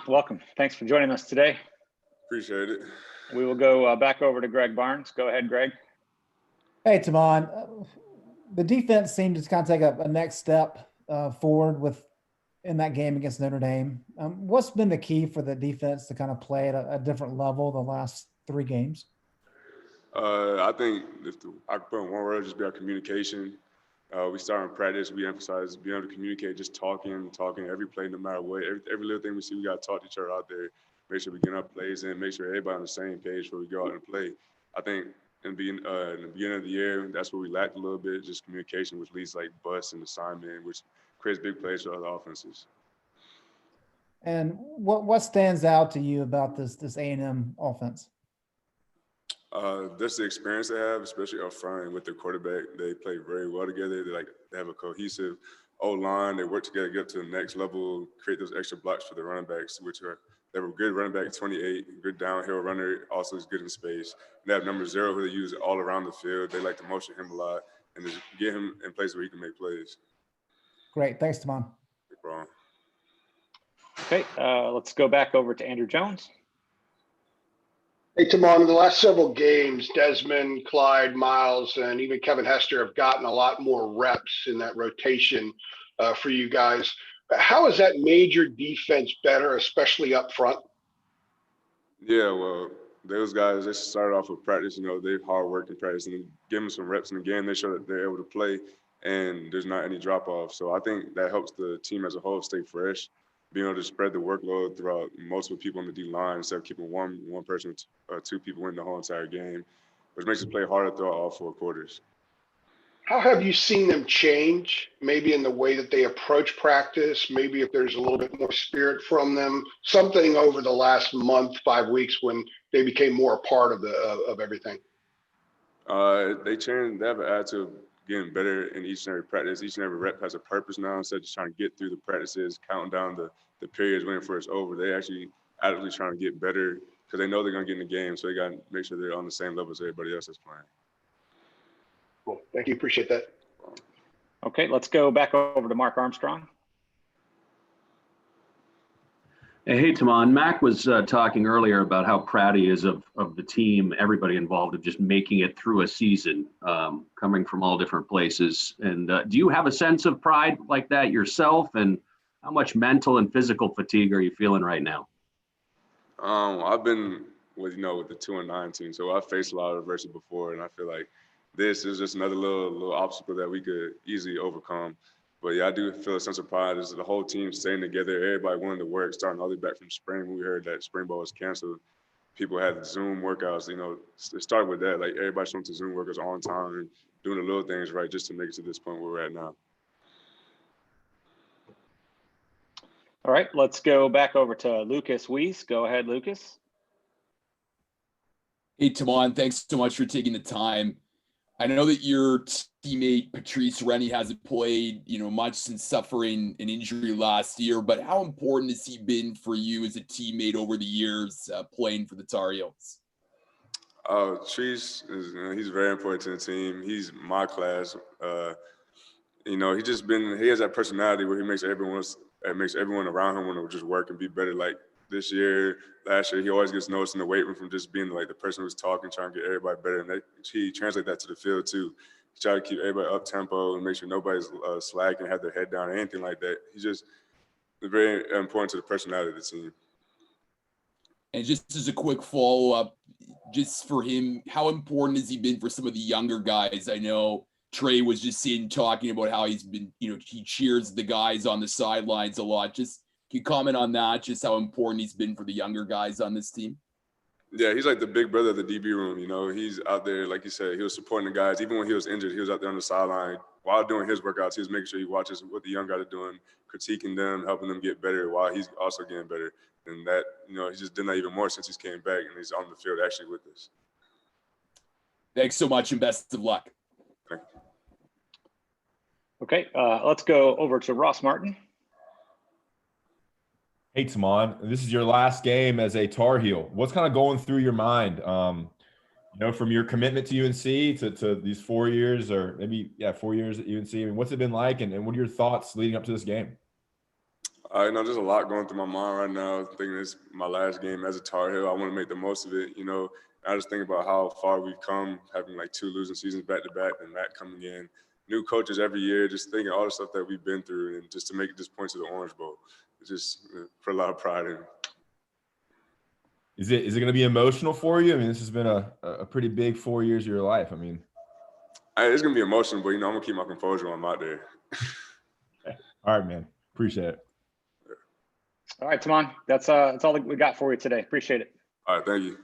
Welcome. Thanks for joining us today. Appreciate it. We will go back over to Greg Barnes. Go ahead, Greg. Hey, Tomon. The defense seemed to kind of take a next step forward in that game against Notre Dame. What's been the key for the defense to kind of play at a different level the last 3 games? I think I could put in one word, just be our communication. We start in practice. We emphasize being able to communicate, just talking every play, no matter what. Every little thing we see, we got to talk to each other out there. Make sure we get our plays in. Make sure everybody on the same page before we go out and play. I think in the beginning of the year, that's where we lacked a little bit, just communication, which leads like busts and assignment, which creates big plays for other offenses. And what stands out to you about this A&M offense? That's the experience they have, especially up front and with their quarterback. They play very well together. They have a cohesive O-line. They work together to get to the next level, create those extra blocks for the running backs, they have a good running back, 28, good downhill runner, also is good in space. They have number 0 who they use all around the field. They like to motion him a lot and just get him in places where he can make plays. Great. Thanks, Tomon. No problem. Okay, let's go back over to Andrew Jones. Hey, Tomon, in the last several games, Desmond, Clyde, Miles, and even Kevin Hester have gotten a lot more reps in that rotation for you guys. How has that made your defense better, especially up front? Yeah, well, those guys, they started off with practice. They're hard work in practice, and give them some reps in the game. They show that they're able to play, and there's not any drop-off. So I think that helps the team as a whole stay fresh, being able to spread the workload throughout multiple people on the D-line instead of keeping one person or 2 people in the whole entire game, which makes us play harder throughout all 4 quarters. How have you seen them change, maybe in the way that they approach practice, maybe if there's a little bit more spirit from them, something over the last month, 5 weeks when they became more a part of everything? They changed. They have an attitude of getting better in each and every practice. Each and every rep has a purpose now. Instead of just trying to get through the practices, counting down the periods, waiting for it's over, they actually actively trying to get better because they know they're going to get in the game. So they got to make sure they're on the same level as everybody else that's playing. Cool. Thank you. Appreciate that. Okay, let's go back over to Mark Armstrong. Hey, Tomon. Mac was talking earlier about how proud he is of the team, everybody involved, of just making it through a season, coming from all different places. And do you have a sense of pride like that yourself? And how much mental and physical fatigue are you feeling right now? I've been with the 2-9 team, so I've faced a lot of adversity before, and I feel like this is just another little obstacle that we could easily overcome. But yeah, I do feel a sense of pride as the whole team staying together, everybody wanting to work, starting all the way back from spring when we heard that spring ball was canceled. People had Zoom workouts, it started with that. Like everybody showing to Zoom workouts on time and doing the little things right just to make it to this point where we're at now. All right, let's go back over to Lucas Weiss. Go ahead, Lucas. Hey, Tomon, thanks so much for taking the time. I know that your teammate Patrice Rennie hasn't played, much since suffering an injury last year, but how important has he been for you as a teammate over the years playing for the Tar Heels? Patrice he's very important to the team. He's my class. He has that personality where he makes everyone around him want to just work and be better. Like this year, last year, he always gets noticed in the weight room from just being like the person who's talking, trying to get everybody better. And he translates that to the field too. He tries to keep everybody up tempo and make sure nobody's slacking, have their head down or anything like that. He's just very important to the personality of the team. And just as a quick follow-up, just for him, how important has he been for some of the younger guys? I know Trey was just talking about how he's been, he cheers the guys on the sidelines a lot. Just can you comment on that, just how important he's been for the younger guys on this team? Yeah, he's like the big brother of the DB room. He's out there, like you said, he was supporting the guys. Even when he was injured, he was out there on the sideline. While doing his workouts, he was making sure he watches what the young guys are doing, critiquing them, helping them get better while he's also getting better. And that, he's just done that even more since he's came back and he's on the field actually with us. Thanks so much and best of luck. Thank you. Okay, let's go over to Ross Martin. Hey, Tomon, this is your last game as a Tar Heel. What's kind of going through your mind, from your commitment to UNC to these 4 years or maybe, 4 years at UNC? I mean, what's it been like and what are your thoughts leading up to this game? You know, there's a lot going through my mind right now. Thinking it's my last game as a Tar Heel. I want to make the most of it. You know, I just think about how far we've come, having like 2 losing seasons back to back, and Matt coming in, new coaches every year. Just thinking all the stuff that we've been through, and just to make it this point to the Orange Bowl, it's just put a lot of pride in. Is it going to be emotional for you? I mean, this has been a pretty big 4 years of your life. I mean, It's gonna be emotional, but you know, I'm gonna keep my composure when I'm out there. all right, man. Appreciate it. All right, Tomon, that's all that we got for you today. Appreciate it. All right, thank you.